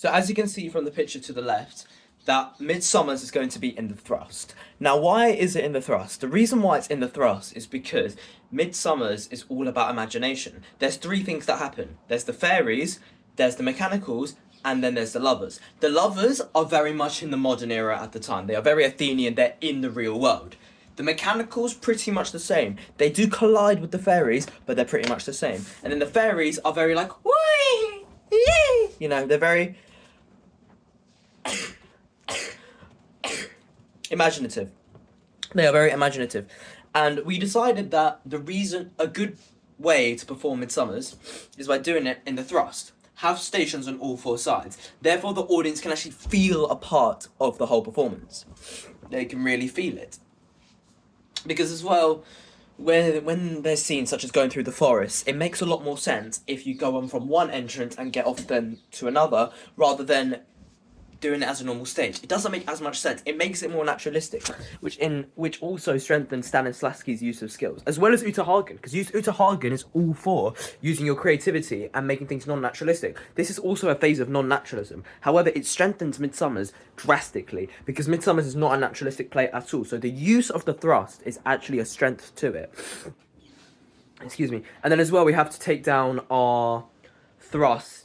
So as you can see from the picture to the left, that Midsummer's is going to be in the thrust. Now, why is it in the thrust? The reason why it's in the thrust is because Midsummer's is all about imagination. There's three things that happen. There's the fairies, there's the mechanicals, and then there's the lovers. The lovers are very much in the modern era at the time. They are very Athenian, they're in the real world. The mechanicals pretty much the same. They do collide with the fairies, but they're pretty much the same. And then the fairies are very like, why? Yay! You know, they're very imaginative. They are very imaginative. And we decided that a good way to perform Midsummer's is by doing it in the thrust. Have stations on all four sides. Therefore, the audience can actually feel a part of the whole performance. They can really feel it. Because as well, when there's scenes such as going through the forest, it makes a lot more sense if you go on from one entrance and get off then to another, rather than doing it as a normal stage. It doesn't make as much sense. It makes it more naturalistic, which also strengthens Stanislavski's use of skills, as well as Uta Hagen, because Uta Hagen is all for using your creativity and making things non-naturalistic. This is also a phase of non-naturalism. However, it strengthens Midsummer's drastically, because Midsummer's is not a naturalistic play at all. So the use of the thrust is actually a strength to it. Excuse me. And then as well, we have to take down our thrust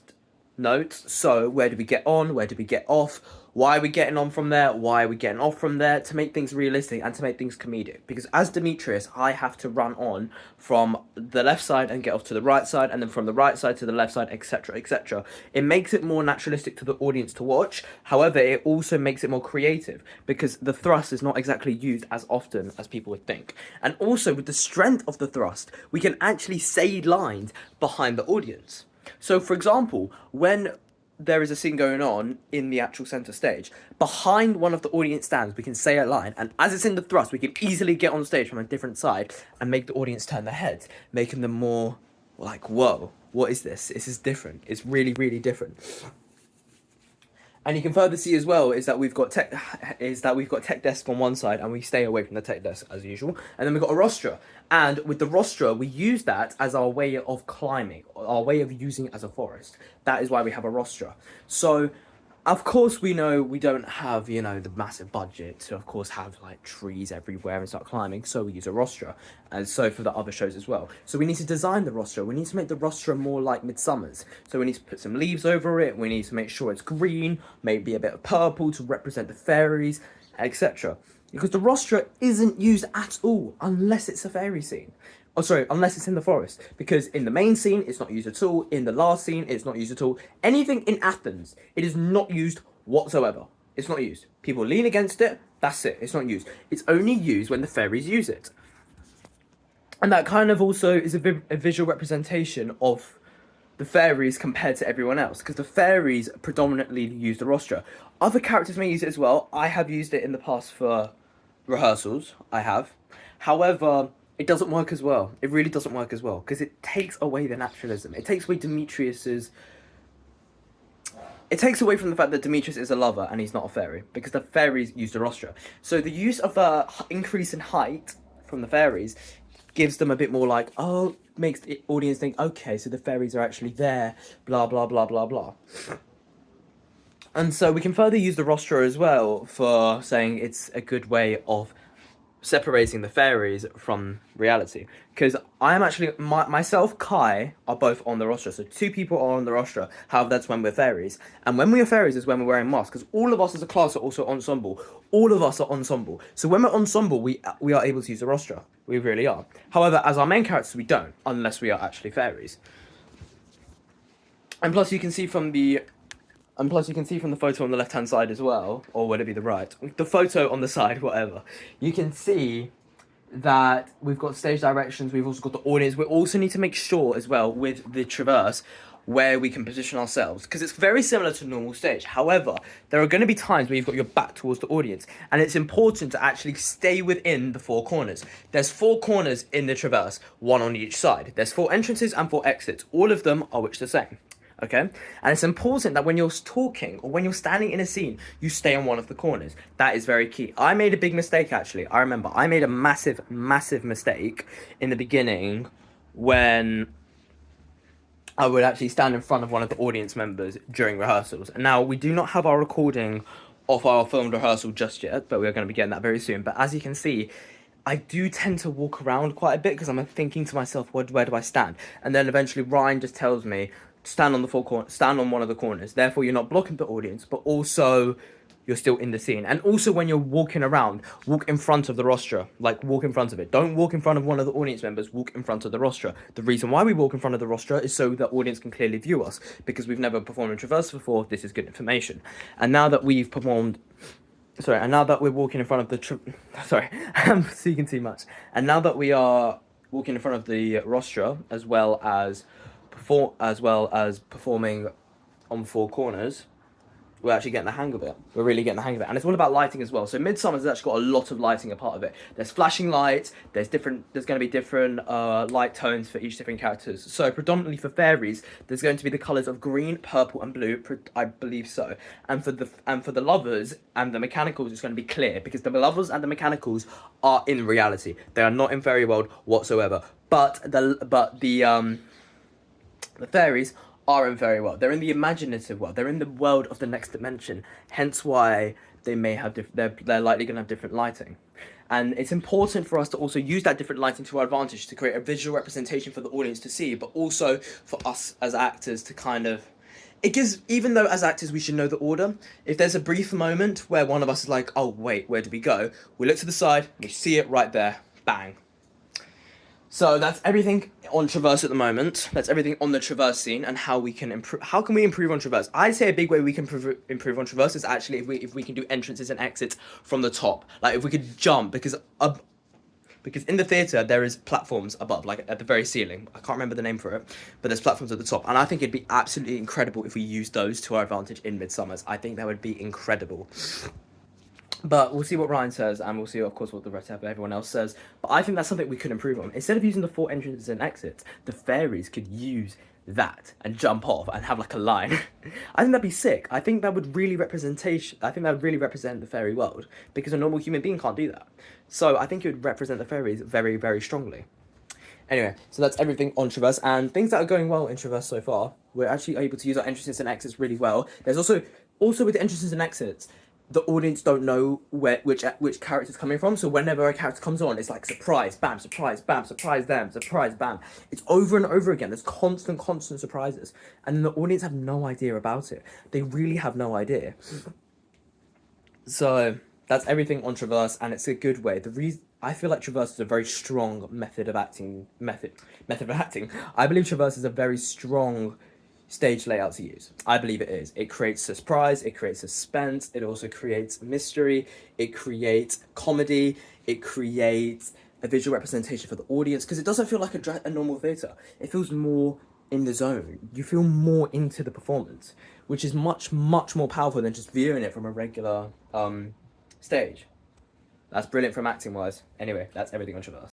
notes. So where do we get on, where do we get off, why are we getting on from there, why are we getting off from there, to make things realistic and to make things comedic. Because as Demetrius, I have to run on from the left side and get off to the right side, and then from the right side to the left side, etc, etc. It makes it more naturalistic to the audience to watch. However, it also makes it more creative, because the thrust is not exactly used as often as people would think. And also, with the strength of the thrust, we can actually say lines behind the audience. So, for example, when there is a scene going on in the actual centre stage, behind one of the audience stands, we can say a line, and as it's in the thrust, we can easily get on stage from a different side and make the audience turn their heads, making them more like, whoa, what is this? This is different. It's really, really different. And you can further see as well is that we've got tech desk on one side, and we stay away from the tech desk as usual. And then we've got a rostra, and with the rostra we use that as our way of climbing, our way of using it as a forest. That is why we have a rostra. So of course, we know we don't have, the massive budget to, of course, have, like, trees everywhere and start climbing, so we use a rostra, and so for the other shows as well. So we need to design the rostra. We need to make the rostra more like Midsummer's. So we need to put some leaves over it, we need to make sure it's green, maybe a bit of purple to represent the fairies, etc. Because the rostra isn't used at all, unless it's a fairy scene. Oh, sorry, unless it's in the forest. Because in the main scene, it's not used at all. In the last scene, it's not used at all. Anything in Athens, it is not used whatsoever. It's not used. People lean against it, that's it. It's not used. It's only used when the fairies use it. And that kind of also is a visual representation of the fairies compared to everyone else. Because the fairies predominantly use the rostra. Other characters may use it as well. I have used it in the past for rehearsals. I have. However, it doesn't work as well. It really doesn't work as well, because it takes away the naturalism. It takes away Demetrius's... It takes away from the fact that Demetrius is a lover and he's not a fairy, because the fairies use the rostra. So the use of the increase in height from the fairies gives them a bit more like, oh, makes the audience think, okay, so the fairies are actually there, blah, blah, blah, blah, blah. And so we can further use the rostra as well for saying it's a good way of separating the fairies from reality, because I am actually myself, Kai, are both on the rostra, so two people are on the rostra. However, that's when we're fairies, and when we are fairies is when we're wearing masks, because all of us as a class are also ensemble. All of us are ensemble, so when we're ensemble, we are able to use the rostra. We really are. However, as our main characters, we don't, unless we are actually fairies. And plus, you can see from the photo on the left-hand side as well, or would it be the right? The photo on the side, whatever. You can see that we've got stage directions, we've also got the audience. We also need to make sure as well with the traverse where we can position ourselves, because it's very similar to normal stage. However, there are going to be times where you've got your back towards the audience, and it's important to actually stay within the four corners. There's four corners in the traverse, one on each side. There's 4 entrances and 4 exits. All of them are which the same. Okay? And it's important that when you're talking or when you're standing in a scene, you stay on one of the corners. That is very key. I made a big mistake, actually. I remember I made a massive mistake in the beginning when I would actually stand in front of one of the audience members during rehearsals. And now we do not have our recording of our filmed rehearsal just yet, but we're going to be getting that very soon. But as you can see, I do tend to walk around quite a bit because I'm thinking to myself, where do I stand? And then eventually Ryan just tells me, stand on the stand on one of the corners. Therefore, you're not blocking the audience, but also you're still in the scene. And also when you're walking around, walk in front of the rostra. Like, walk in front of it. Don't walk in front of one of the audience members, walk in front of the rostra. The reason why we walk in front of the rostra is so the audience can clearly view us. Because we've never performed in Traverse before, this is good information. And now that we've performed... Sorry, and now that we're walking in front of the... Sorry, I'm speaking too much. And now that we are walking in front of the rostra, as well as performing on four corners, we're actually getting the hang of it. We're really getting the hang of it. And it's all about lighting as well. So Midsummer's actually got a lot of lighting a part of it. There's flashing lights, there's going to be different light tones for each different characters. So predominantly for fairies, there's going to be the colours of green, purple and blue, I believe so. And for the lovers and the mechanicals, it's going to be clear, because the lovers and the mechanicals are in reality. They are not in fairy world whatsoever. But the fairies are in fairy world. They're in the imaginative world. They're in the world of the next dimension. Hence why they may have they're likely going to have different lighting. And it's important for us to also use that different lighting to our advantage to create a visual representation for the audience to see, but also for us as actors to kind of... It gives, even though as actors we should know the order, if there's a brief moment where one of us is like, oh wait, where do we go? We look to the side, we see it right there, bang. So that's everything on Traverse at the moment. That's everything on the Traverse scene and how we can improve. How can we improve on Traverse? I'd say a big way we can improve on Traverse is actually if we can do entrances and exits from the top. Like if we could jump, because in the theatre there is platforms above, like at the very ceiling. I can't remember the name for it, but there's platforms at the top, and I think it'd be absolutely incredible if we used those to our advantage in Midsummer's. I think that would be incredible. But we'll see what Ryan says, and we'll see, of course, what the rest of everyone else says. But I think that's something we could improve on. Instead of using the 4 entrances and exits, the fairies could use that and jump off and have like a line. I think that'd be sick. I think that would really represent the fairy world, because a normal human being can't do that. So I think it would represent the fairies very, very strongly. Anyway, so that's everything on Traverse, and things that are going well in Traverse so far. We're actually able to use our entrances and exits really well. There's also with the entrances and exits, the audience don't know which character's coming from, so whenever a character comes on, it's like surprise, bam, surprise, bam, surprise them, surprise, bam. It's over and over again. There's constant surprises, and the audience have no idea about it. They really have no idea. So that's everything on Traverse, and it's a good way. I feel like Traverse is a very strong method of acting. I believe Traverse is a very strong stage layout to use. I believe it is. It creates surprise, it creates suspense, it also creates mystery, it creates comedy, it creates a visual representation for the audience, because it doesn't feel like a normal theatre. It feels more in the zone. You feel more into the performance, which is much more powerful than just viewing it from a regular stage. That's brilliant from acting wise. Anyway, that's everything on Traverse.